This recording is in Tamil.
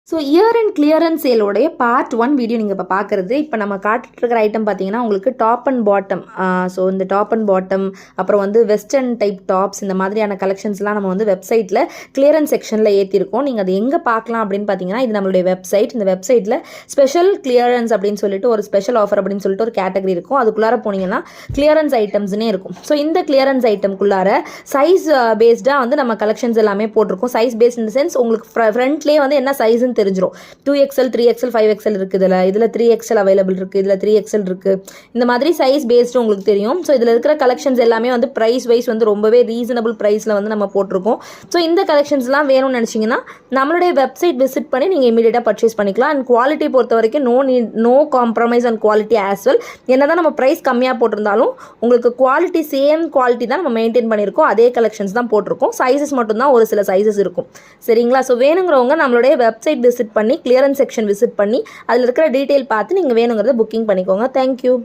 ஸோ இயர் அண்ட் கிளியரன்ஸ் சேலோடைய பார்ட் 1 வீடியோ நீங்கள் இப்போ பார்க்குறது. இப்போ நம்ம காட்டிட்டு இருக்கிற ஐட்டம் பார்த்தீங்கன்னா உங்களுக்கு டாப் அண்ட் பாட்டம். ஸோ இந்த டாப் அண்ட் பாட்டம் அப்புறம் வந்து வெஸ்டர்ன் டைப் டாப்ஸ் இந்த மாதிரியான கலெக்ஷன்ஸ்லாம் நம்ம வந்து வெப்சைட்டில் கிளியரன்ஸ் செக்ஷனில் ஏற்றிருக்கோம். நீங்கள் அது எங்கே பார்க்கலாம் அப்படின்னு பார்த்தீங்கன்னா இது நம்மளுடைய வெப்சைட். இந்த வெப்சைட்டில் ஸ்பெஷல் கிளியரன்ஸ் அப்படின்னு சொல்லிட்டு ஒரு ஸ்பெஷல் ஆஃபர் அப்படின்னு சொல்லிட்டு ஒரு கேட்டகரி இருக்கும். அதுக்குள்ளார போனீங்கன்னா கிளியரன்ஸ் ஐட்டம்ஸ்னே இருக்கும். ஸோ இந்த கிளியரன்ஸ் ஐட்டம்குள்ளார சைஸ் பேஸ்டாக வந்து நம்ம கலெக்ஷன்ஸ் எல்லாமே போட்டிருக்கோம். சைஸ் பேஸ்ட் இன் சென்ஸ் உங்களுக்கு ஃப்ரண்ட்லேயே வந்து என்ன சைஸ்ன்னு தெரிஞ்சிடும். 2XL 3XL 5XL இருக்குது. இதில் 3XL அவைலபிள் இருக்குது, இதில் 3XL இருக்குது. இந்த மாதிரி சைஸ் பேஸ்டு உங்களுக்கு தெரியும். ஸோ இதில் இருக்கிற கலெக்ஷன்ஸ் எல்லாமே வந்து ப்ரைஸ் வைஸ் வந்து ரொம்பவே ரீசனபிள் ப்ரைஸில் வந்து நம்ம போட்டிருக்கோம். ஸோ இந்த கலெக்ஷன்ஸ்லாம் வேணும்னு நினச்சிங்கன்னா நம்மளுடைய வெப்சைட் விசிட் பண்ணி நீங்கள் இமீடியட்டாக பர்ச்சேஸ் பண்ணிக்கலாம். அண்ட் குவாலிட்டி பொறுத்த வரைக்கும் no compromise and quality as well. என்ன தான் நம்ம ப்ரைஸ் கம்மியாக போட்டிருந்தாலும் உங்களுக்கு குவாலிட்டி சேம் குவாலிட்டி தான் நம்ம மெயின்டைன் பண்ணியிருக்கோம். அதே கலெக்ஷன்ஸ் தான் போட்டிருக்கோம். சைஸஸ் மட்டும்தான் ஒரு சில சைஸஸ் இருக்கும். சரிங்களா? ஸோ வேணுங்கிறவங்க நம்மளுடைய வெப்சைட் விசிட் பண்ணி கிளியரன்ஸ் செக்ஷன் விசிட் பண்ணி அதில் இருக்கிற டீட்டெயில் பார்த்து நீங்கள் வேணுங்கிறத புக்கிங் பண்ணிக்கோங்க. தேங்க்யூ.